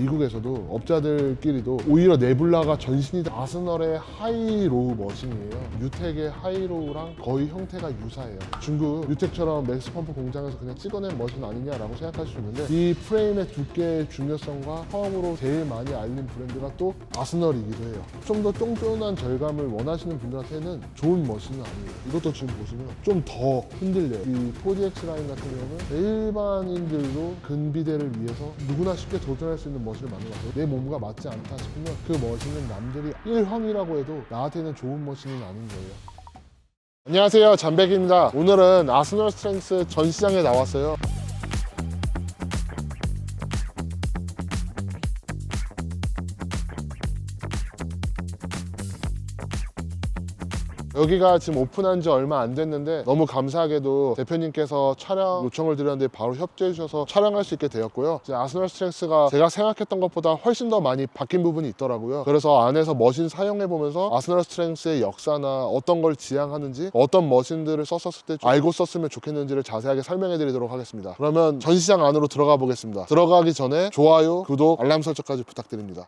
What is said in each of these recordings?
미국에서도 업자들끼리도 오히려 네블라가 전신이다. 아스널의 하이로우 머신이에요. 유텍의 하이로우랑 거의 형태가 유사해요. 중국 유텍처럼 맥스펌프 공장에서 그냥 찍어낸 머신 아니냐라고 생각할 수 있는데, 이 프레임의 두께의 중요성과 처음으로 제일 많이 알린 브랜드가 또 아스널이기도 해요. 좀 더 쫀쫀한 절감을 원하시는 분들한테는 좋은 머신은 아니에요. 이것도 지금 보시면 좀 더 흔들려요. 이 4DX 라인 같은 경우는 일반인들도 근비대를 위해서 누구나 쉽게 도전할 수 있는 머신을 만든 것 같아요. 내 몸과 맞지 않다 싶으면 그 머신은 남들이 1황이라고 해도 나한테는 좋은 머신은 아닌 거예요. 안녕하세요, 잠백입니다. 오늘은 아스널 스트렝스 전시장에 나왔어요. 여기가 지금 오픈한 지 얼마 안 됐는데 너무 감사하게도 대표님께서 촬영 요청을 드렸는데 바로 협조해 주셔서 촬영할 수 있게 되었고요. 이제 아스널 스트렝스가 제가 생각했던 것보다 훨씬 더 많이 바뀐 부분이 있더라고요. 그래서 안에서 머신 사용해 보면서 아스널 스트렝스의 역사나 어떤 걸 지향하는지, 어떤 머신들을 썼을 때 알고 썼으면 좋겠는지를 자세하게 설명해 드리도록 하겠습니다. 그러면 전시장 안으로 들어가 보겠습니다. 들어가기 전에 좋아요, 구독, 알람 설정까지 부탁드립니다.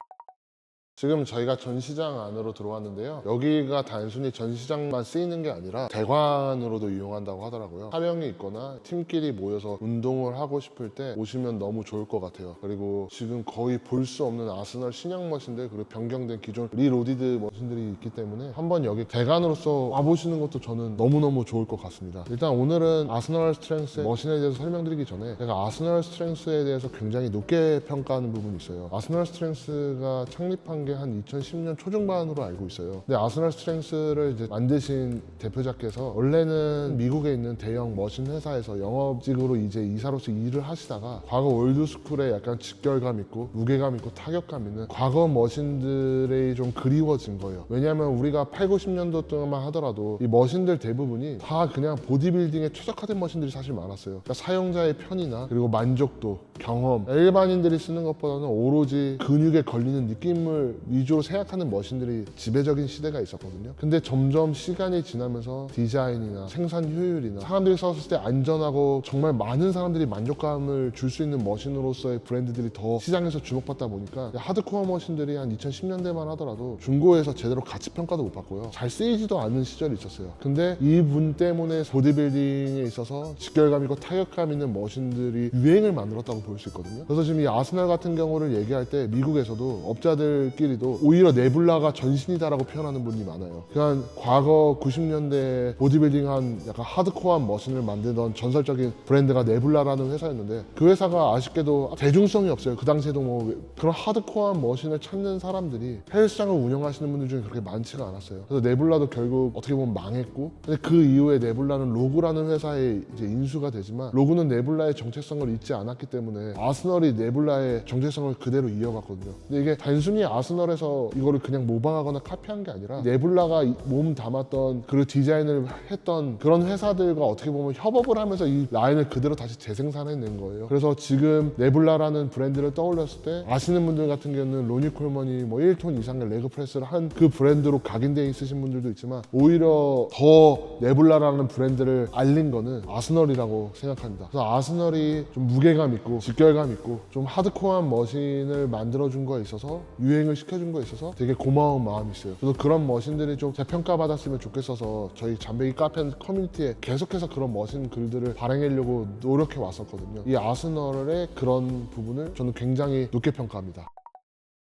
지금 저희가 전시장 안으로 들어왔는데요. 여기가 단순히 전시장만 쓰이는 게 아니라 대관으로도 이용한다고 하더라고요. 촬영이 있거나 팀끼리 모여서 운동을 하고 싶을 때 오시면 너무 좋을 것 같아요. 그리고 지금 거의 볼 수 없는 아스널 신형 머신들, 그리고 변경된 기존 리로디드 머신들이 있기 때문에 한번 여기 대관으로서 와보시는 것도 저는 너무너무 좋을 것 같습니다. 일단 오늘은 아스널 스트렝스 머신에 대해서 설명드리기 전에 제가 아스널 스트렝스에 대해서 굉장히 높게 평가하는 부분이 있어요. 아스널 스트렝스가 창립한 게 한 2010년 초중반으로 알고 있어요. 근데 아스널 스트렝스를 이제 만드신 대표자께서 원래는 미국에 있는 대형 머신 회사에서 영업직으로 이제 이사로서 일을 하시다가 과거 올드스쿨에 약간 직결감 있고 무게감 있고 타격감 있는 과거 머신들이 좀 그리워진 거예요. 왜냐하면 우리가 8, 90년도 동안만 하더라도 이 머신들 대부분이 다 그냥 보디빌딩에 최적화된 머신들이 사실 많았어요. 그러니까 사용자의 편의나 그리고 만족도, 경험, 일반인들이 쓰는 것보다는 오로지 근육에 걸리는 느낌을 위주로 생각하는 머신들이 지배적인 시대가 있었거든요. 근데 점점 시간이 지나면서 디자인이나 생산 효율이나 사람들이 썼을 때 안전하고 정말 많은 사람들이 만족감을 줄 수 있는 머신으로서의 브랜드들이 더 시장에서 주목받다 보니까 하드코어 머신들이 한 2010년대만 하더라도 중고에서 제대로 가치 평가도 못 받고요. 잘 쓰이지도 않는 시절이 있었어요. 근데 이분 때문에 보디빌딩에 있어서 직결감 있고 타격감 있는 머신들이 유행을 만들었다고 볼 수 있거든요. 그래서 지금 이 아스널 같은 경우를 얘기할 때 미국에서도 업자들끼리도 오히려 네블라가 전신이다라고 표현하는 분이 많아요. 그냥 과거 90년대 보디빌딩한 약간 하드코어한 머신을 만들던 전설적인 브랜드가 네블라라는 회사였는데, 그 회사가 아쉽게도 대중성이 없어요. 그 당시에도 뭐 그런 하드코어한 머신을 찾는 사람들이 헬스장을 운영하시는 분들 중에 그렇게 많지가 않았어요. 그래서 네블라도 결국 어떻게 보면 망했고, 근데 그 이후에 네블라는 로그라는 회사에 이제 인수가 되지만 로그는 네블라의 정체성을 잊지 않았기 때문에 아스널이 네블라의 정체성을 그대로 이어갔거든요. 근데 이게 단순히 아스널에서 이거를 그냥 모방하거나 카피한 게 아니라 네블라가 몸 담았던 그 디자인을 했던 그런 회사들과 어떻게 보면 협업을 하면서 이 라인을 그대로 다시 재생산해낸 거예요. 그래서 지금 네블라라는 브랜드를 떠올렸을 때 아시는 분들 같은 경우는 로니 콜먼이 뭐 1톤 이상의 레그 프레스를 한 그 브랜드로 각인되어 있으신 분들도 있지만, 오히려 더 네블라라는 브랜드를 알린 거는 아스널이라고 생각합니다. 그래서 아스널이 좀 무게감 있고 직결감 있고 좀 하드코어한 머신을 만들어준 거에 있어서, 유행을 시켜준 거에 있어서 되게 고마운 마음이 있어요. 그래서 그런 머신들이 좀 재평가 받았으면 좋겠어서 저희 잠백이 카페 커뮤니티에 계속해서 그런 머신 글들을 발행하려고 노력해 왔었거든요. 이 아스널의 그런 부분을 저는 굉장히 높게 평가합니다.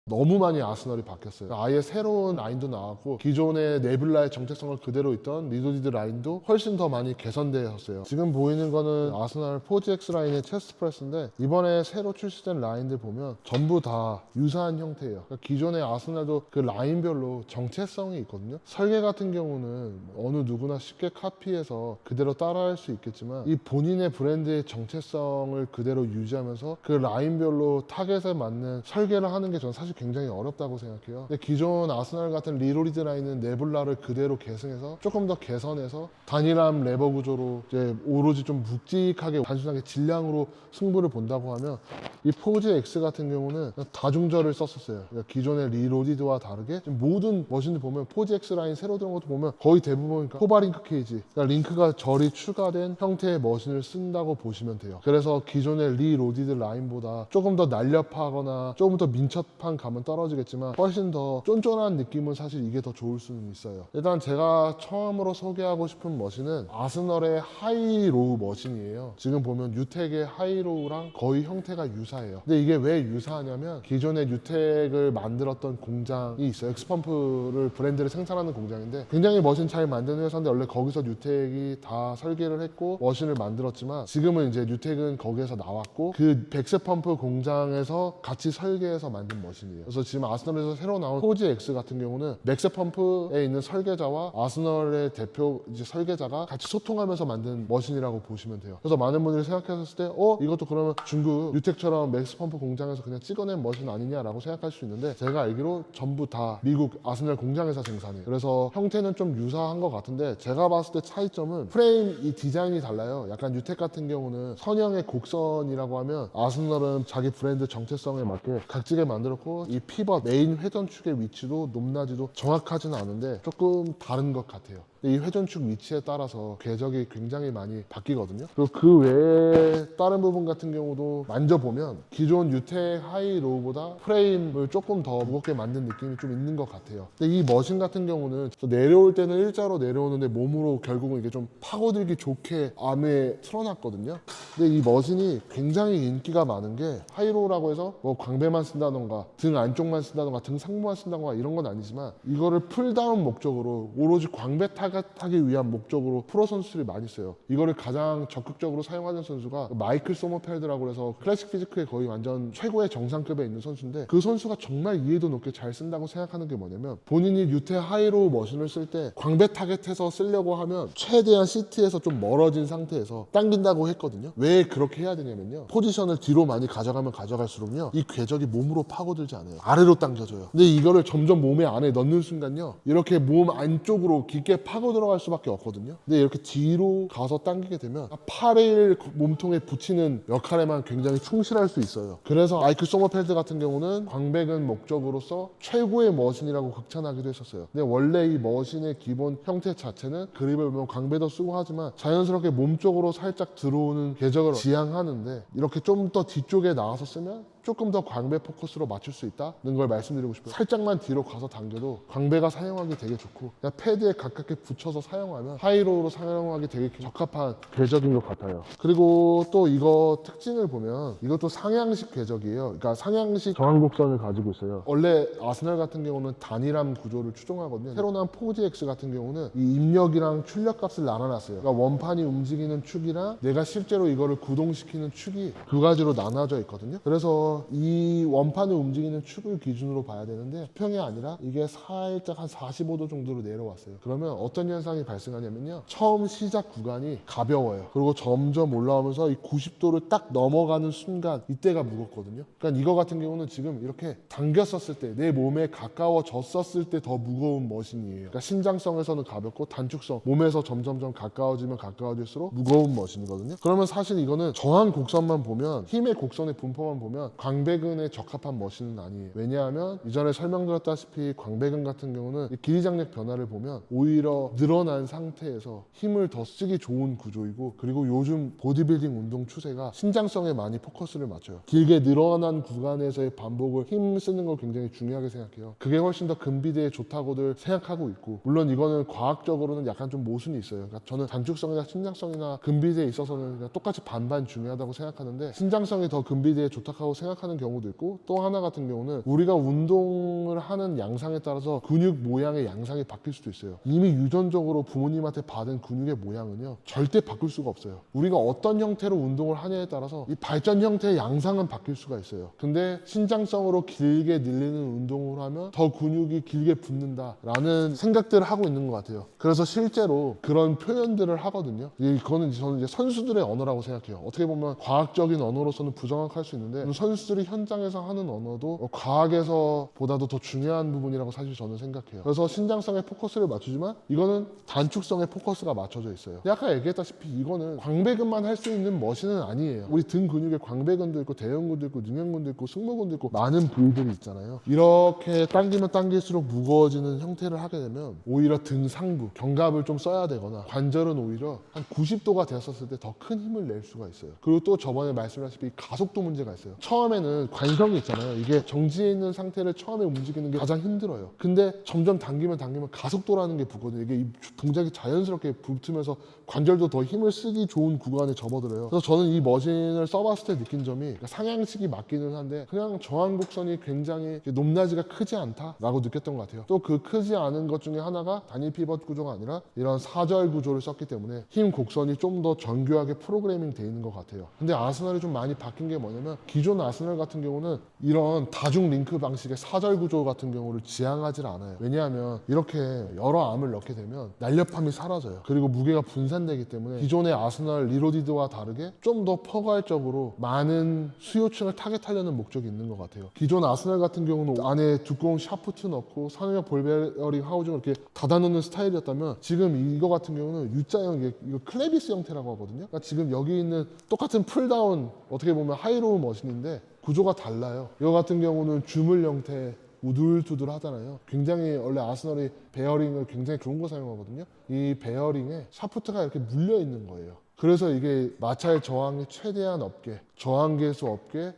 너무 많이 아스널이 바뀌었어요. 아예 새로운 라인도 나왔고, 기존의 네블라의 정체성을 그대로 있던 리도디드 라인도 훨씬 더 많이 개선되었어요. 지금 보이는 거는 아스널 4DX 라인의 체스트 프레스인데, 이번에 새로 출시된 라인들 보면 전부 다 유사한 형태예요. 그러니까 기존의 아스널도 그 라인별로 정체성이 있거든요. 설계 같은 경우는 어느 누구나 쉽게 카피해서 그대로 따라할 수 있겠지만, 이 본인의 브랜드의 정체성을 그대로 유지하면서 그 라인별로 타겟에 맞는 설계를 하는 게 저는 사실 굉장히 어렵다고 생각해요. 근데 기존 아스날 같은 리로리드 라인은 네블라를 그대로 계승해서 조금 더 개선해서 단일함 레버 구조로 이제 오로지 좀 묵직하게 단순하게 질량으로 승부를 본다고 하면 이 포지 X 같은 경우는 다중절을 썼었어요. 그러니까 기존의 리로디드와 다르게 지금 모든 머신들 보면 포지 X 라인 새로 들어온 것도 보면 거의 대부분 호바링크 케이지, 그러니까 링크가 절이 추가된 형태의 머신을 쓴다고 보시면 돼요. 그래서 기존의 리로디드 라인보다 조금 더 날렵하거나 조금 더 민첩한 감은 떨어지겠지만 훨씬 더 쫀쫀한 느낌은 사실 이게 더 좋을 수는 있어요. 일단 제가 처음으로 소개하고 싶은 머신은 아스널의 하이로우 머신이에요. 지금 보면 유텍의 하이로우랑 거의 형태가 유사해요. 근데 이게 왜 유사하냐면 기존의 유텍을 만들었던 공장이 있어요. 엑스펌프를 브랜드를 생산하는 공장인데 굉장히 머신 잘 만드는 회사인데 원래 거기서 유텍이 다 설계를 했고 머신을 만들었지만 지금은 이제 유텍은 거기에서 나왔고 그 백스펌프 공장에서 같이 설계해서 만든 머신이에요. 그래서 지금 아스널에서 새로 나온 포지 X 같은 경우는 맥스펌프에 있는 설계자와 아스널의 대표 이제 설계자가 같이 소통하면서 만든 머신이라고 보시면 돼요. 그래서 많은 분들이 생각하셨을 때 이것도 그러면 중국 유텍처럼 맥스펌프 공장에서 그냥 찍어낸 머신 아니냐라고 생각할 수 있는데 제가 알기로 전부 다 미국 아스널 공장에서 생산해요. 그래서 형태는 좀 유사한 것 같은데 제가 봤을 때 차이점은 프레임 이 디자인이 달라요. 약간 유텍 같은 경우는 선형의 곡선이라고 하면 아스널은 자기 브랜드 정체성에 맞게 각지게 만들었고 이 피벗 메인 회전축의 위치도 높낮이도 정확하지는 않은데 조금 다른 것 같아요. 이 회전축 위치에 따라서 궤적이 굉장히 많이 바뀌거든요. 그리고 그 외에 다른 부분 같은 경우도 만져보면 기존 유텍 하이로우보다 프레임을 조금 더 무겁게 만든 느낌이 좀 있는 것 같아요. 근데 이 머신 같은 경우는 내려올 때는 일자로 내려오는데 몸으로 결국은 이게 좀 파고들기 좋게 암에 틀어놨거든요. 근데 이 머신이 굉장히 인기가 많은 게 하이로우라고 해서 뭐 광배만 쓴다던가 등 안쪽만 쓴다던가 등 상부만 쓴다던가 이런 건 아니지만 이거를 풀다운 목적으로 오로지 광배 타기 위한 목적으로 프로 선수들이 많이 써요. 이거를 가장 적극적으로 사용하는 선수가 마이클 소머펠드라고 해서 클래식 피지크에 거의 완전 최고의 정상급에 있는 선수인데 그 선수가 정말 이해도 높게 잘 쓴다고 생각하는 게 뭐냐면 본인이 유테 하이로우 머신을 쓸 때 광배 타겟해서 쓰려고 하면 최대한 시트에서 좀 멀어진 상태에서 당긴다고 했거든요. 왜 그렇게 해야 되냐면요. 포지션을 뒤로 많이 가져가면 가져갈수록요. 이 궤적이 몸으로 파고들지 않아요. 아래로 당겨져요. 근데 이거를 점점 몸에 안에 넣는 순간요. 이렇게 몸 안쪽으로 깊게 파고 들어갈 수밖에 없거든요. 근데 이렇게 뒤로 가서 당기게 되면 팔을 몸통에 붙이는 역할에만 굉장히 충실할 수 있어요. 그래서 마이클 소머펠드 같은 경우는 광배근 목적으로서 최고의 머신이라고 극찬하기도 했었어요. 근데 원래 이 머신의 기본 형태 자체는 그립을 보면 광배도 쓰고 하지만 자연스럽게 몸 쪽으로 살짝 들어오는 궤적을 지향하는데 이렇게 좀 더 뒤쪽에 나와서 쓰면 조금 더 광배 포커스로 맞출 수 있다는 걸 말씀드리고 싶어요. 살짝만 뒤로 가서 당겨도 광배가 사용하기 되게 좋고 그냥 패드에 가깝게 붙여서 사용하면 하이로우로 사용하기 되게 적합한 궤적인 것 같아요. 그리고 또 이거 특징을 보면 이것도 상향식 궤적이에요. 그러니까 상향식 정한곡선을 가지고 있어요. 원래 아스널 같은 경우는 단일함 구조를 추종하거든요. 새로 나온 포지 X 같은 경우는 이 입력이랑 출력 값을 나눠놨어요. 그러니까 원판이 움직이는 축이랑 내가 실제로 이거를 구동시키는 축이 두 가지로 나눠져 있거든요. 그래서 이 원판을 움직이는 축을 기준으로 봐야 되는데 수평이 아니라 이게 살짝 한 45도 정도로 내려왔어요. 그러면 어떤 현상이 발생하냐면요. 처음 시작 구간이 가벼워요. 그리고 점점 올라오면서 이 90도를 딱 넘어가는 순간 이때가 무겁거든요. 그러니까 이거 같은 경우는 지금 이렇게 당겼었을 때 내 몸에 가까워졌었을 때 더 무거운 머신이에요. 그러니까 신장성에서는 가볍고 단축성 몸에서 점점점 가까워지면 가까워질수록 무거운 머신이거든요. 그러면 사실 이거는 정한 곡선만 보면 힘의 곡선의 분포만 보면 광배근에 적합한 머신은 아니에요. 왜냐하면 이전에 설명드렸다시피 광배근 같은 경우는 길이 장력 변화를 보면 오히려 늘어난 상태에서 힘을 더 쓰기 좋은 구조이고 그리고 요즘 보디빌딩 운동 추세가 신장성에 많이 포커스를 맞춰요. 길게 늘어난 구간에서의 반복을 힘 쓰는 걸 굉장히 중요하게 생각해요. 그게 훨씬 더 근비대에 좋다고들 생각하고 있고 물론 이거는 과학적으로는 약간 좀 모순이 있어요. 그러니까 저는 단축성이나 신장성이나 근비대에 있어서는 그냥 똑같이 반반 중요하다고 생각하는데 신장성이 더 근비대에 좋다고 생각하는 경우도 있고 또 하나 같은 경우는 우리가 운동을 하는 양상에 따라서 근육 모양의 양상이 바뀔 수도 있어요. 이미 유전적으로 부모님한테 받은 근육의 모양은요 절대 바꿀 수가 없어요. 우리가 어떤 형태로 운동을 하냐에 따라서 이 발전 형태의 양상은 바뀔 수가 있어요. 근데 신장성으로 길게 늘리는 운동을 하면 더 근육이 길게 붙는다라는 생각들을 하고 있는 것 같아요. 그래서 실제로 그런 표현들을 하거든요. 그거는 저는 이제 선수들의 언어라고 생각해요. 어떻게 보면 과학적인 언어로서는 부정확할 수 있는데 선수 선수들이 현장에서 하는 언어도 과학에서 보다도 더 중요한 부분이라고 사실 저는 생각해요. 그래서 신장성에 포커스를 맞추지만 이거는 단축성에 포커스가 맞춰져 있어요. 아까 얘기했다시피 이거는 광배근만 할 수 있는 머신은 아니에요. 우리 등 근육에 광배근도 있고 대형근도 있고 능형근도 있고 승모근도 있고 많은 부위들이 있잖아요. 이렇게 당기면 당길수록 무거워지는 형태를 하게 되면 오히려 등 상부 견갑을 좀 써야 되거나 관절은 오히려 한 90도가 되었을 때 더 큰 힘을 낼 수가 있어요. 그리고 또 저번에 말씀하셨다시피 가속도 문제가 있어요. 처음에는 관성이 있잖아요. 이게 정지해 있는 상태를 처음에 움직이는 게 가장 힘들어요. 근데 점점 당기면 가속도라는 게 붙거든요. 이게 이 동작이 자연스럽게 붙으면서 관절도 더 힘을 쓰기 좋은 구간에 접어들어요. 그래서 저는 이 머신을 써봤을 때 느낀 점이 그러니까 상향식이 맞기는 한데 그냥 저항곡선이 굉장히 높낮이가 크지 않다라고 느꼈던 것 같아요. 또 그 크지 않은 것 중에 하나가 단일 피벗 구조가 아니라 이런 사절 구조를 썼기 때문에 힘 곡선이 좀 더 정교하게 프로그래밍 돼 있는 것 같아요. 근데 아스널이 좀 많이 바뀐 게 뭐냐면 기존 아스널 같은 경우는 이런 다중 링크 방식의 사절 구조 같은 경우를 지향하지 않아요. 왜냐하면 이렇게 여러 암을 넣게 되면 날렵함이 사라져요. 그리고 무게가 분산되기 때문에 기존의 아스널 리로디드와 다르게 좀 더 포괄적으로 많은 수요층을 타겟하려는 목적이 있는 것 같아요. 기존 아스널 같은 경우는 안에 두꺼운 샤프트 넣고 산후형 볼베어링 하우징을 이렇게 닫아놓는 스타일이었다면 지금 이거 같은 경우는 U자형, 이거 클레비스 형태라고 하거든요. 그러니까 지금 여기 있는 똑같은 풀다운 어떻게 보면 하이로우 머신인데 구조가 달라요. 이거 같은 경우는 주물 형태 우둘투둘 하잖아요. 굉장히 원래 아스널이 베어링을 굉장히 좋은 거 사용하거든요. 이 베어링에 샤프트가 이렇게 물려 있는 거예요. 그래서 이게 마찰 저항이 최대한 없게, 저항계수 없게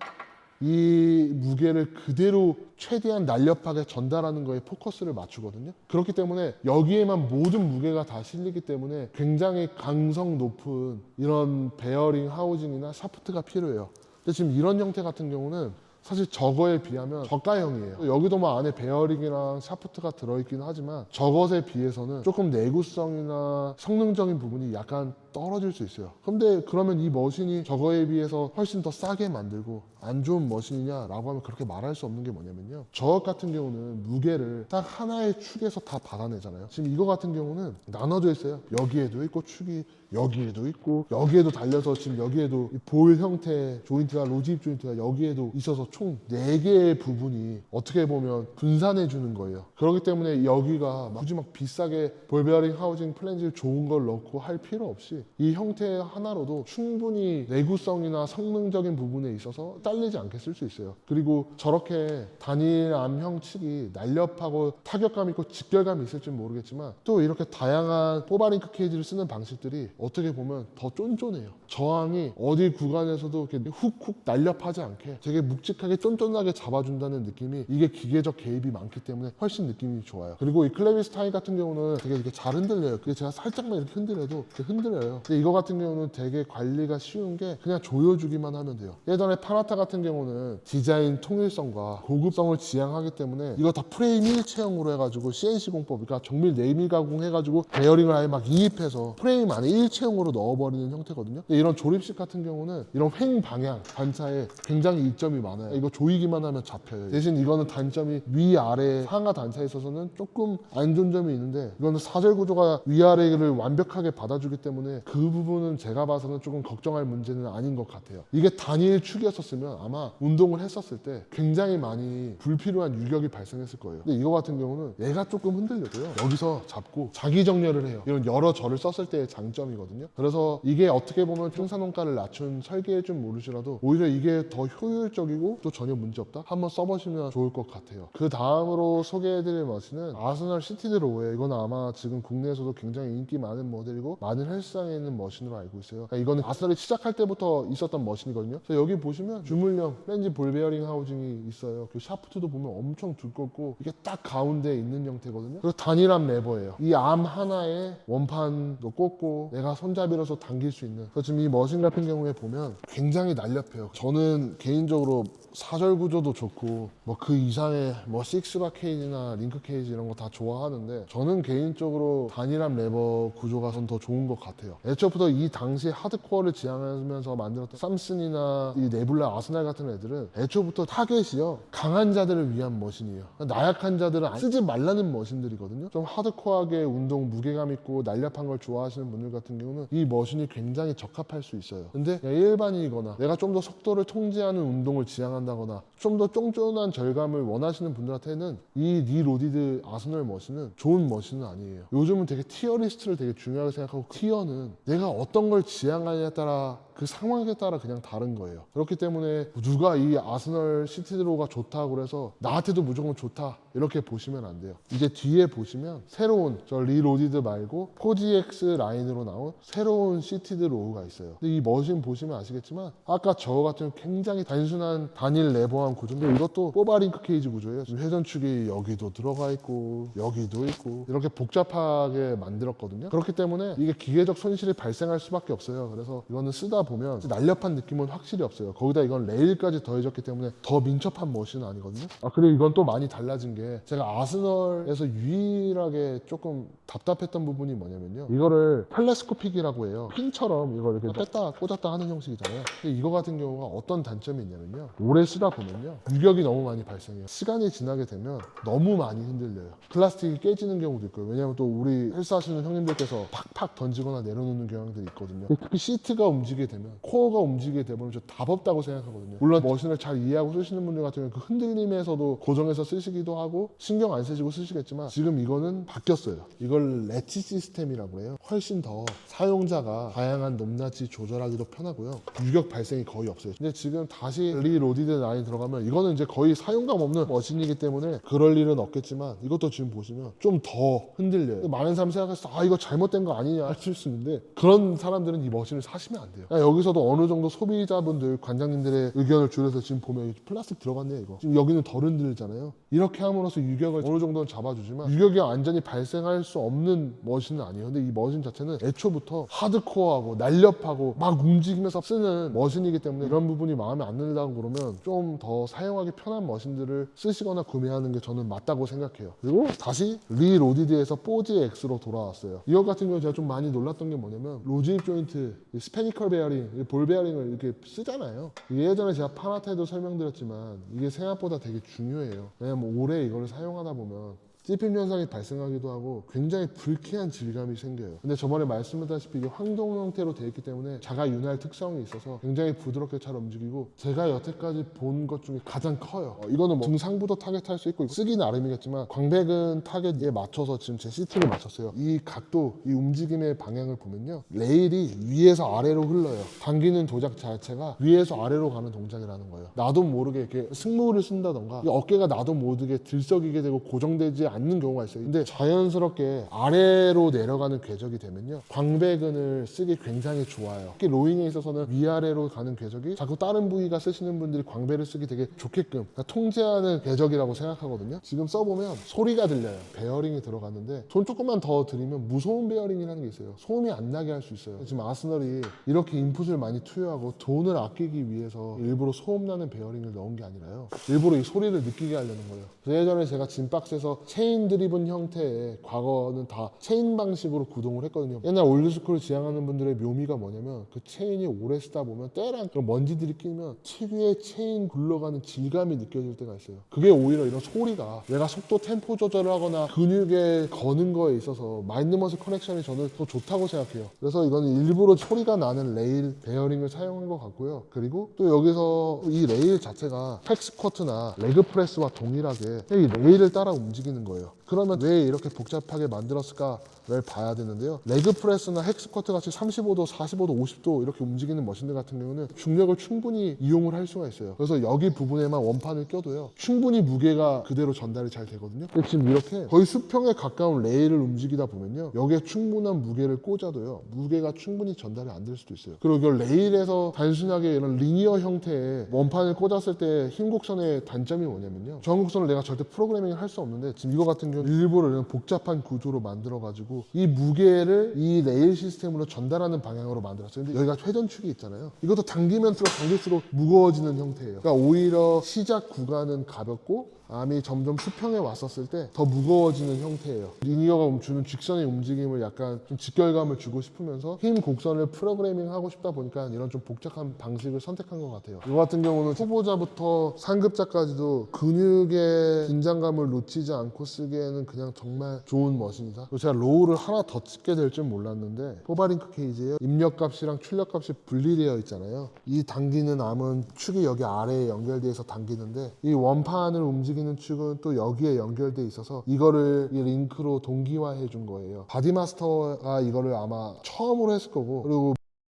이 무게를 그대로 최대한 날렵하게 전달하는 거에 포커스를 맞추거든요. 그렇기 때문에 여기에만 모든 무게가 다 실리기 때문에 굉장히 강성 높은 이런 베어링 하우징이나 샤프트가 필요해요. 근데 지금 이런 형태 같은 경우는 사실 저거에 비하면 저가형이에요. 여기도 뭐 안에 베어링이랑 샤프트가 들어있긴 하지만 저것에 비해서는 조금 내구성이나 성능적인 부분이 약간 떨어질 수 있어요. 근데 그러면 이 머신이 저거에 비해서 훨씬 더 싸게 만들고 안 좋은 머신이냐라고 하면 그렇게 말할 수 없는 게 뭐냐면요. 저것 같은 경우는 무게를 딱 하나의 축에서 다 받아내잖아요. 지금 이거 같은 경우는 나눠져 있어요. 여기에도 있고 축이 여기에도 있고 여기에도 달려서 지금 여기에도 볼 형태 조인트가 로지입 조인트가 여기에도 있어서 총 4개의 부분이 어떻게 보면 분산해 주는 거예요. 그렇기 때문에 여기가 굳이 막 비싸게 볼베어링 하우징 플랜지를 좋은 걸 넣고 할 필요 없이 이 형태 하나로도 충분히 내구성이나 성능적인 부분에 있어서 딸리지 않게 쓸 수 있어요. 그리고 저렇게 단일 암형 측이 날렵하고 타격감 있고 직결감이 있을지 모르겠지만 또 이렇게 다양한 포바링크 케이지를 쓰는 방식들이 어떻게 보면 더 쫀쫀해요. 저항이 어디 구간에서도 이렇게 훅훅 날렵하지 않게 되게 묵직하게 쫀쫀하게 잡아준다는 느낌이 이게 기계적 개입이 많기 때문에 훨씬 느낌이 좋아요. 그리고 이 클레비스 타이 같은 경우는 되게 이렇게 잘 흔들려요. 그게 제가 살짝만 이렇게 흔들어도 이렇게 흔들려요. 근데 이거 같은 경우는 되게 관리가 쉬운 게 그냥 조여주기만 하면 돼요. 예전에 파나타 같은 경우는 디자인 통일성과 고급성을 지향하기 때문에 이거 다 프레임 일체형으로 해가지고 CNC 공법, 그러니까 정밀 내밀 가공해가지고 베어링을 아예 막 이입해서 프레임 안에 일체형으로 넣어버리는 형태거든요. 근데 이런 조립식 같은 경우는 이런 횡 방향 관차에 굉장히 이점이 많아요. 이거 조이기만 하면 잡혀요. 대신 이거는 단점이 위아래 상하 단차에 있어서는 조금 안 좋은 점이 있는데 이거는 사절 구조가 위아래를 완벽하게 받아주기 때문에 그 부분은 제가 봐서는 조금 걱정할 문제는 아닌 것 같아요. 이게 단일 축이었었으면 아마 운동을 했었을 때 굉장히 많이 불필요한 유격이 발생했을 거예요. 근데 이거 같은 경우는 얘가 조금 흔들려도요 여기서 잡고 자기 정렬을 해요. 이런 여러 절을 썼을 때의 장점이거든요. 그래서 이게 어떻게 보면 생산원가를 낮춘 설계일 줄 모르시라도 오히려 이게 더 효율적이고 또 전혀 문제없다? 한번 써보시면 좋을 것 같아요. 그 다음으로 소개해드릴 머신은 아스널 시티드로우예요. 이건 아마 지금 국내에서도 굉장히 인기 많은 모델이고 많은 헬스장에 있는 머신으로 알고 있어요. 그러니까 이거는 아스널이 시작할 때부터 있었던 머신이거든요. 그래서 여기 보시면 주물형 플랜지 볼 베어링 하우징이 있어요. 그 샤프트도 보면 엄청 두껍고 이게 딱 가운데에 있는 형태거든요. 그리고 단일암 레버예요. 이 암 하나에 원판도 꽂고 내가 손잡이로서 당길 수 있는. 그래서 지금 이 머신 같은 경우에 보면 굉장히 날렵해요. 저는 개인적으로 사절 구조도 좋고 뭐 그 이상의 뭐 식스바 케이지나 링크 케이지 이런 거 다 좋아하는데 저는 개인적으로 단일암 레버 구조가 전 더 좋은 것 같아요. 애초부터 이 당시 하드코어를 지향하면서 만들었던 삼슨이나 이 네뷸라, 아스날 같은 애들은 애초부터 타겟이요 강한 자들을 위한 머신이에요. 나약한 자들은 쓰지 말라는 머신들이거든요. 좀 하드코어하게 운동 무게감 있고 날렵한 걸 좋아하시는 분들 같은 경우는 이 머신이 굉장히 적합할 수 있어요. 근데 일반인이거나 내가 좀 더 속도를 통제하는 운동을 지향한다거나 좀 더 쫀쫀한 절감을 원하시는 분들한테는 이 니 로디드 아스널 머신은 좋은 머신은 아니에요. 요즘은 되게 티어 리스트를 되게 중요하게 생각하고, 티어는 내가 어떤 걸 지향하느냐에 따라 그 상황에 따라 그냥 다른 거예요. 그렇기 때문에 누가 이 아스널 시티드로우가 좋다고 그래서 나한테도 무조건 좋다 이렇게 보시면 안 돼요. 이제 뒤에 보시면 새로운 저 리로디드 말고 포지엑스 라인으로 나온 새로운 시티드로우가 있어요. 근데 이 머신 보시면 아시겠지만 아까 저거 같은 굉장히 단순한 단일 레버암 구조인데 이것도 포바링크 케이지 구조예요. 지금 회전축이 여기도 들어가 있고 여기도 있고 이렇게 복잡하게 만들었거든요. 그렇기 때문에 이게 기계적 손실이 발생할 수밖에 없어요. 그래서 이거는 쓰다 보면 날렵한 느낌은 확실히 없어요. 거기다 이건 레일까지 더해졌기 때문에 더 민첩한 머신은 아니거든요. 그리고 이건 또 많이 달라진 게, 제가 아스널에서 유일하게 조금 답답했던 부분이 뭐냐면요, 이거를 텔레스코픽이라고 해요. 핀처럼 이걸 이렇게 뺐다 꽂았다 하는 형식이잖아요. 근데 이거 같은 경우가 어떤 단점이 있냐면요, 오래 쓰다 보면요 유격이 너무 많이 발생해요. 시간이 지나게 되면 너무 많이 흔들려요. 플라스틱이 깨지는 경우도 있고요. 왜냐면 또 우리 헬스하시는 형님들께서 팍팍 던지거나 내려놓는 경향들이 있거든요. 특히 시트가 움직이게 되면, 코어가 움직이게 되면 저 답 없다고 생각하거든요. 물론 머신을 잘 이해하고 쓰시는 분들 같은 경우는 그 흔들림에서도 고정해서 쓰시기도 하고 신경 안 쓰시고 쓰시겠지만, 지금 이거는 바뀌었어요. 이걸 렛치 시스템이라고 해요. 훨씬 더 사용자가 다양한 높낮이 조절하기도 편하고요. 유격 발생이 거의 없어요. 근데 지금 다시 리로디드 라인 들어가면 이거는 이제 거의 사용감 없는 머신이기 때문에 그럴 일은 없겠지만, 이것도 지금 보시면 좀 더 흔들려요. 많은 사람이 생각해서 이거 잘못된 거 아니냐 하실 수 있는데, 그런 사람들은 이 머신을 사시면 안 돼요. 여기서도 어느 정도 소비자분들, 관장님들의 의견을 줄여서 지금 보면 플라스틱 들어갔네 이거. 지금 여기는 덜 흔들잖아요. 이렇게 함으로써 유격을 어느 정도는 잡아주지만 유격이 완전히 발생할 수 없는 머신은 아니에요. 근데 이 머신 자체는 애초부터 하드코어하고 날렵하고 막 움직이면서 쓰는 머신이기 때문에 이런 부분이 마음에 안 든다고 그러면 좀 더 사용하기 편한 머신들을 쓰시거나 구매하는 게 저는 맞다고 생각해요. 그리고 다시 리로디드에서 포지 X로 돌아왔어요. 이것 같은 경우 제가 좀 많이 놀랐던 게 뭐냐면, 로즈입 조인트, 스페니컬 베어링, 볼 베어링을 이렇게 쓰잖아요. 예전에 제가 파나타에도 설명드렸지만 이게 생각보다 되게 중요해요. 왜냐면 오래 이거를 사용하다 보면 찝힘 현상이 발생하기도 하고 굉장히 불쾌한 질감이 생겨요. 근데 저번에 말씀드렸다시피 이게 황동 형태로 되어 있기 때문에 자가 윤활 특성이 있어서 굉장히 부드럽게 잘 움직이고, 제가 여태까지 본 것 중에 가장 커요. 이거는 뭐 중상부도 타겟할 수 있고 쓰기 나름이겠지만, 광배근 타겟에 맞춰서 지금 제 시트를 맞췄어요. 이 각도, 이 움직임의 방향을 보면요, 레일이 위에서 아래로 흘러요. 당기는 도작 자체가 위에서 아래로 가는 동작이라는 거예요. 나도 모르게 이렇게 승모를 쓴다던가 어깨가 나도 모르게 들썩이게 되고 고정되지 않는 경우가 있어요. 근데 자연스럽게 아래로 내려가는 궤적이 되면요, 광배근을 쓰기 굉장히 좋아요. 특히 로잉에 있어서는 위아래로 가는 궤적이 자꾸 다른 부위가 쓰시는 분들이 광배를 쓰기 되게 좋게끔 통제하는 궤적이라고 생각하거든요. 지금 써보면 소리가 들려요. 베어링이 들어갔는데 손 조금만 더 들이면 무소음 베어링이라는 게 있어요. 소음이 안 나게 할 수 있어요. 지금 아스널이 이렇게 인풋을 많이 투여하고 돈을 아끼기 위해서 일부러 소음 나는 베어링을 넣은 게 아니라요, 일부러 이 소리를 느끼게 하려는 거예요. 예전에 제가 짐박스에서 체인 드리븐 형태의, 과거는 다 체인 방식으로 구동을 했거든요. 옛날 올드스쿨을 지향하는 분들의 묘미가 뭐냐면, 그 체인이 오래 쓰다 보면 때랑 그런 먼지들이 끼면 특유의 체인 굴러가는 질감이 느껴질 때가 있어요. 그게 오히려 이런 소리가 내가 속도 템포 조절을 하거나 근육에 거는 거에 있어서 마인드머슬 커넥션이 저는 더 좋다고 생각해요. 그래서 이거는 일부러 소리가 나는 레일 베어링을 사용한 것 같고요. 그리고 또 여기서 이 레일 자체가 팩스쿼트나 레그 프레스와 동일하게 이 레일을 따라 움직이는 거예요. 그러면 왜 이렇게 복잡하게 만들었을까를 봐야 되는데요, 레그 프레스나 헥스쿼트 같이 35도, 45도, 50도 이렇게 움직이는 머신들 같은 경우는 중력을 충분히 이용을 할 수가 있어요. 그래서 여기 부분에만 원판을 껴도요, 충분히 무게가 그대로 전달이 잘 되거든요. 근데 지금 이렇게 거의 수평에 가까운 레일을 움직이다 보면요, 여기에 충분한 무게를 꽂아도요, 무게가 충분히 전달이 안 될 수도 있어요. 그리고 이걸 레일에서 단순하게 이런 리니어 형태의 원판을 꽂았을 때 힘곡선의 단점이 뭐냐면요, 저항곡선을 내가 절대 프로그래밍을 할 수 없는데, 지금 이거 같은 경우 일부러 이런 복잡한 구조로 만들어가지고 이 무게를 이 레일 시스템으로 전달하는 방향으로 만들었어요. 근데 여기가 회전축이 있잖아요. 이것도 당기면 당길수록 무거워지는 형태예요. 그러니까 오히려 시작 구간은 가볍고 암이 점점 수평에 왔었을 때 더 무거워지는 형태예요. 리니어가 주는 직선의 움직임을 약간 좀 직결감을 주고 싶으면서 힘 곡선을 프로그래밍 하고 싶다 보니까 이런 좀 복잡한 방식을 선택한 것 같아요. 이거 같은 경우는 초보자부터 상급자까지도 근육의 긴장감을 놓치지 않고 쓰기에는 그냥 정말 좋은 머신이다. 그리고 제가 로우를 하나 더 찍게 될 줄 몰랐는데 포바링크 케이지예요. 입력값이랑 출력값이 분리되어 있잖아요. 이 당기는 암은 축이 여기 아래에 연결돼서 당기는데 이 원판을 움직이는 축은 또 여기에 연결돼 있어서 이거를 이 링크로 동기화해 준 거예요. 바디마스터가 이거를 아마 처음으로 했을 거고, 그리고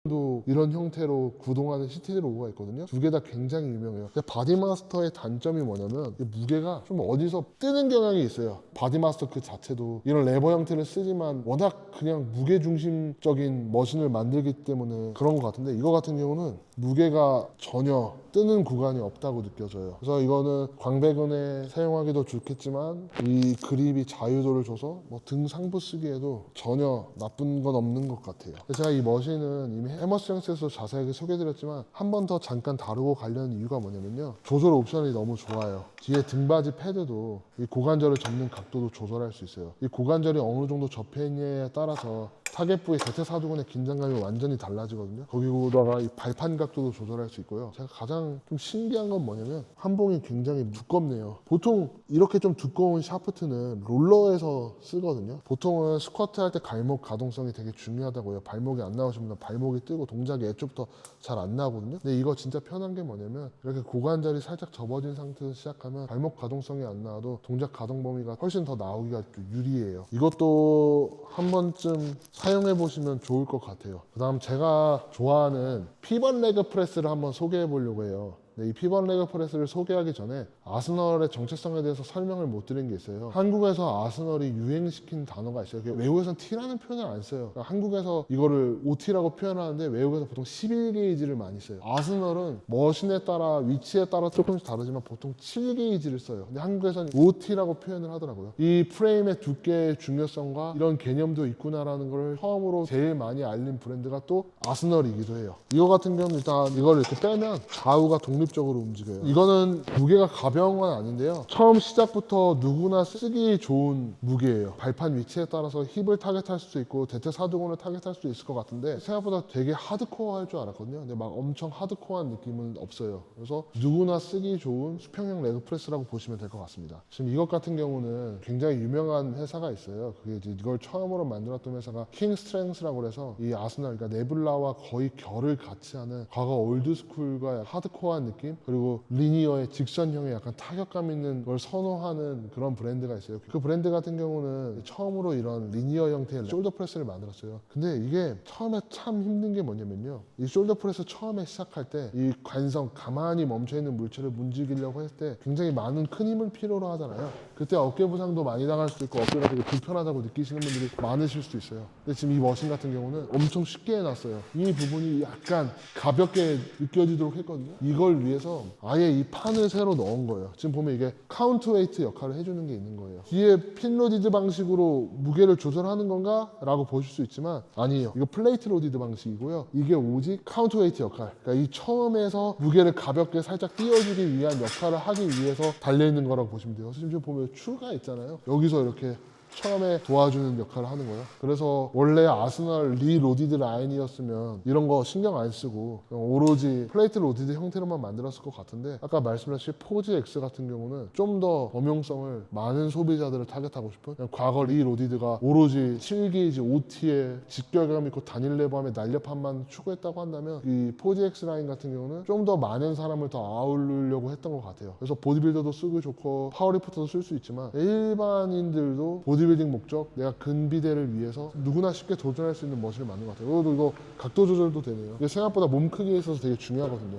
도 이런 형태로 구동하는 시티드 로고가 있거든요. 두 개 다 굉장히 유명해요. 근데 바디마스터의 단점이 뭐냐면 이 무게가 좀 어디서 뜨는 경향이 있어요. 바디마스터 그 자체도 이런 레버 형태를 쓰지만 워낙 그냥 무게중심적인 머신을 만들기 때문에 그런 것 같은데, 이거 같은 경우는 무게가 전혀 뜨는 구간이 없다고 느껴져요. 그래서 이거는 광배근에 사용하기도 좋겠지만 이 그립이 자유도를 줘서 뭐 등 상부 쓰기에도 전혀 나쁜 건 없는 것 같아요. 제가 이 머신은 이미 해머스트렝스에서 자세하게 소개해드렸지만 한 번 더 잠깐 다루고 가려는 이유가 뭐냐면요, 조절 옵션이 너무 좋아요. 뒤에 등받이 패드도 이 고관절을 접는 각도도 조절할 수 있어요. 이 고관절이 어느 정도 접해 있느냐에 따라서 타겟 부위 대퇴사두근의 긴장감이 완전히 달라지거든요. 거기다가 이 발판 각도도 조절할 수 있고요. 제가 가장 좀 신기한 건 뭐냐면 함봉이 굉장히 두껍네요. 보통 이렇게 좀 두꺼운 샤프트는 롤러에서 쓰거든요. 보통은 스쿼트 할 때 발목 가동성이 되게 중요하다고요. 발목이 안 나오시면 발목이 뜨고 동작이 애초부터 잘 안 나오거든요. 근데 이거 진짜 편한 게 뭐냐면 이렇게 고관절이 살짝 접어진 상태에서 시작하면 발목 가동성이 안 나와도 동작 가동 범위가 훨씬 더 나오기가 좀 유리해요. 이것도 한 번쯤 사용해 보시면 좋을 것 같아요. 그 다음 제가 좋아하는 피벗 레그 프레스를 한번 소개해 보려고 해요. 이 피벗 레그 프레스를 소개하기 전에 아스널의 정체성에 대해서 설명을 못 드린 게 있어요. 한국에서 아스널이 유행시킨 단어가 있어요. 외국에서는 T라는 표현을 안 써요. 그러니까 한국에서 이거를 OT라고 표현하는데 외국에서 보통 11게이지를 많이 써요. 아스널은 머신에 따라 위치에 따라 조금씩 다르지만 보통 7게이지를 써요. 근데 한국에서는 OT라고 표현을 하더라고요. 이 프레임의 두께의 중요성과 이런 개념도 있구나라는 걸 처음으로 제일 많이 알린 브랜드가 또 아스널이기도 해요. 이거 같은 경우는 일단 이걸 이렇게 빼면 좌우가 독립적으로 움직여요. 이거는 무게가 가벼운 건 아닌데요, 처음 시작부터 누구나 쓰기 좋은 무게예요. 발판 위치에 따라서 힙을 타겟할 수도 있고 대퇴사두근을 타겟할 수도 있을 것 같은데 생각보다 되게 하드코어할 줄 알았거든요. 근데 막 엄청 하드코어한 느낌은 없어요. 그래서 누구나 쓰기 좋은 수평형 레그 프레스라고 보시면 될 것 같습니다. 지금 이것 같은 경우는 굉장히 유명한 회사가 있어요. 그게 이제 이걸 처음으로 만들었던 회사가 킹 스트렝스라고 해서 이 아스널, 그러니까 네블라와 거의 결을 같이 하는 과거 올드스쿨과 하드코어한 느낌, 그리고 리니어의 직선형의 약간 타격감 있는 걸 선호하는 그런 브랜드가 있어요. 그 브랜드 같은 경우는 처음으로 이런 리니어 형태의 숄더 프레스를 만들었어요. 근데 이게 처음에 참 힘든 게 뭐냐면요, 이 숄더 프레스 처음에 시작할 때 이 관성, 가만히 멈춰있는 물체를 움직이려고 했을 때 굉장히 많은 큰 힘을 필요로 하잖아요. 그때 어깨 부상도 많이 당할 수도 있고 어깨가 되게 불편하다고 느끼시는 분들이 많으실 수도 있어요. 근데 지금 이 머신 같은 경우는 엄청 쉽게 해놨어요. 이 부분이 약간 가볍게 느껴지도록 했거든요. 이걸 위해서 아예 이 판을 새로 넣은 거예요. 지금 보면 이게 카운트웨이트 역할을 해주는 게 있는 거예요. 뒤에 핀로디드 방식으로 무게를 조절하는 건가? 라고 보실 수 있지만 아니에요. 이거 플레이트 로디드 방식이고요. 이게 오직 카운트웨이트 역할, 그러니까 이 처음에서 무게를 가볍게 살짝 띄워주기 위한 역할을 하기 위해서 달려있는 거라고 보시면 돼요. 지금 보면 추가 있잖아요. 여기서 이렇게 처음에 도와주는 역할을 하는 거예요. 그래서 원래 아스널 리로디드 라인이었으면 이런 거 신경 안 쓰고 오로지 플레이트 로디드 형태로만 만들었을 것 같은데, 아까 말씀하신 포지 X 같은 경우는 좀 더 범용성을 많은 소비자들을 타겟하고 싶은, 과거 리로디드가 오로지 7게이지 OT에 직결감 있고 단일 레버함의 날렵함만 추구했다고 한다면 이 포지 X 라인 같은 경우는 좀 더 많은 사람을 더 아우르려고 했던 것 같아요. 그래서 보디빌더도 쓰기 좋고 파워리프터도 쓸 수 있지만 일반인들도 보디빌딩 목적, 내가 근비대를 위해서 누구나 쉽게 도전할 수 있는 머신을 만든 것 같아요. 그리고 이거 각도 조절도 되네요. 이게 생각보다 몸 크기에 있어서 되게 중요하거든요.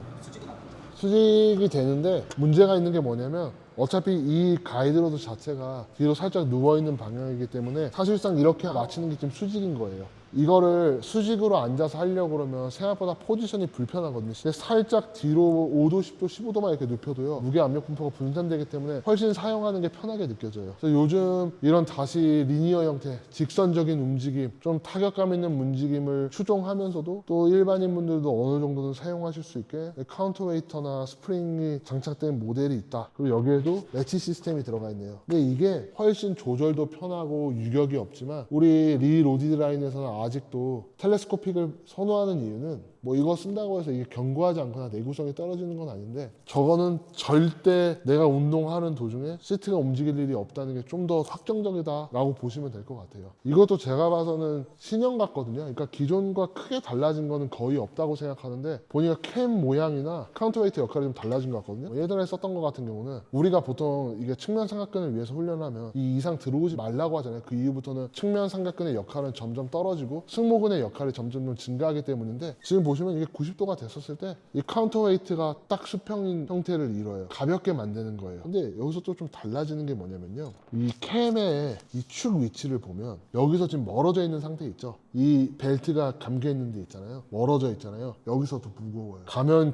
수직이 되는데 문제가 있는 게 뭐냐면 어차피 이 가이드로드 자체가 뒤로 살짝 누워있는 방향이기 때문에 사실상 이렇게 맞추는 게 지금 수직인 거예요. 이거를 수직으로 앉아서 하려고 그러면 생각보다 포지션이 불편하거든요. 근데 살짝 뒤로 5도, 10도, 15도만 이렇게 눕혀도요, 무게 압력 분포가 분산되기 때문에 훨씬 사용하는 게 편하게 느껴져요. 그래서 요즘 이런 다시 리니어 형태, 직선적인 움직임, 좀 타격감 있는 움직임을 추종하면서도 또 일반인 분들도 어느 정도는 사용하실 수 있게 카운터웨이터나 스프링이 장착된 모델이 있다. 그리고 여기에도 매치 시스템이 들어가 있네요. 근데 이게 훨씬 조절도 편하고 유격이 없지만 우리 리 로디드 라인에서는 아직도 텔레스코픽을 선호하는 이유는 뭐 이거 쓴다고 해서 이게 견고하지 않거나 내구성이 떨어지는 건 아닌데, 저거는 절대 내가 운동하는 도중에 시트가 움직일 일이 없다는 게 좀 더 확정적이다 라고 보시면 될 것 같아요. 이것도 제가 봐서는 신형 같거든요. 그러니까 기존과 크게 달라진 거는 거의 없다고 생각하는데, 보니까 캠 모양이나 카운터웨이트 역할이 좀 달라진 것 같거든요. 예전에 썼던 것 같은 경우는 우리가 보통 이게 측면 삼각근을 위해서 훈련하면 이 이상 들어오지 말라고 하잖아요. 그 이후부터는 측면 삼각근의 역할은 점점 떨어지고 승모근의 역할이 점점 증가하기 때문인데, 지금 보시면 이게 90도가 됐었을 때 이 카운터웨이트가 딱 수평인 형태를 이뤄요. 가볍게 만드는 거예요. 근데 여기서 또 좀 달라지는 게 뭐냐면요, 이 캠의 이 축 위치를 보면 여기서 지금 멀어져 있는 상태 있죠. 이 벨트가 감겨 있는 데 있잖아요. 멀어져 있잖아요. 여기서 더 무거워요. 가면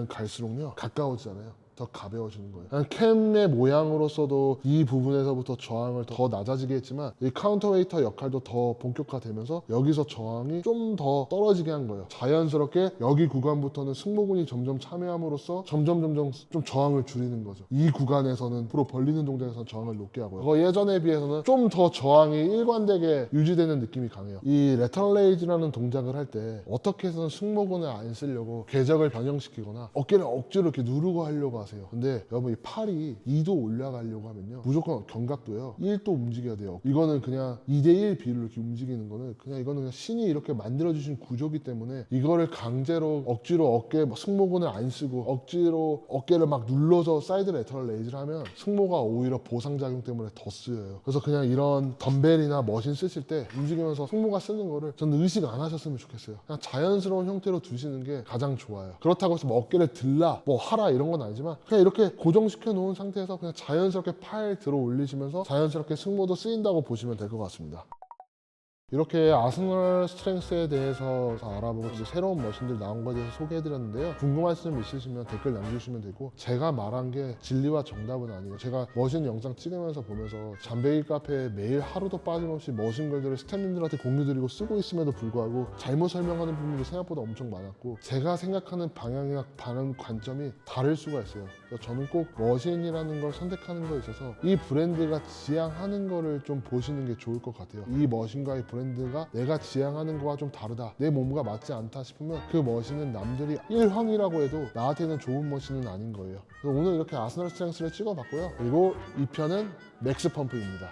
갈수록요 가까워지잖아요. 더 가벼워지는 거예요. 캠의 모양으로서도 이 부분에서부터 저항을 더 낮아지게 했지만, 이 카운터웨이터 역할도 더 본격화되면서 여기서 저항이 좀 더 떨어지게 한 거예요. 자연스럽게 여기 구간부터는 승모근이 점점 참여함으로써 점점 좀 저항을 줄이는 거죠. 이 구간에서는 앞으로 벌리는 동작에서는 저항을 높게 하고요. 그거 예전에 비해서는 좀 더 저항이 일관되게 유지되는 느낌이 강해요. 이 레터럴 레이즈라는 동작을 할 때 어떻게 해서는 승모근을 안 쓰려고 궤적을 변형시키거나 어깨를 억지로 이렇게 누르고 하려고 하세요. 근데 여러분, 이 팔이 2도 올라가려고 하면요, 무조건 견갑도요 1도 움직여야 돼요. 이거는 그냥 2대1 비율로 이렇게 움직이는 거는 이거는 그냥 신이 이렇게 만들어주신 구조기 때문에, 이거를 강제로 억지로 어깨 승모근을 안 쓰고 억지로 어깨를 막 눌러서 사이드 레터럴 레이즈를 하면 승모가 오히려 보상작용 때문에 더 쓰여요. 그래서 그냥 이런 덤벨이나 머신 쓰실 때 움직이면서 승모가 쓰는 거를 저는 의식 안 하셨으면 좋겠어요. 그냥 자연스러운 형태로 두시는 게 가장 좋아요. 그렇다고 해서 뭐 어깨를 들라 뭐 하라 이런 건 아니지만, 그냥 이렇게 고정시켜 놓은 상태에서 그냥 자연스럽게 팔 들어 올리시면서 자연스럽게 승모도 쓰인다고 보시면 될 것 같습니다. 이렇게 아스널 스트렝스에 대해서 알아보고 이제 새로운 머신들 나온 거에 대해서 소개해드렸는데요. 궁금하신 점 있으시면 댓글 남겨주시면 되고, 제가 말한 게 진리와 정답은 아니에요. 제가 머신 영상 찍으면서 보면서 잠베이 카페에 매일 하루도 빠짐없이 머신글들을 스태프님들한테 공유드리고 쓰고 있음에도 불구하고 잘못 설명하는 부분도 생각보다 엄청 많았고, 제가 생각하는 방향이나 관점이 다를 수가 있어요. 그래서 저는 꼭 머신이라는 걸 선택하는 거에 있어서 이 브랜드가 지향하는 거를 좀 보시는 게 좋을 것 같아요. 이 머신과 이 브랜드가 내가 지향하는 거와 좀 다르다, 내 몸과 맞지 않다 싶으면 그 머신은 남들이 1황이라고 해도 나한테는 좋은 머신은 아닌 거예요. 그래서 오늘 이렇게 아스널 스트렝스를 찍어봤고요. 그리고 이 편은 맥스 펌프입니다.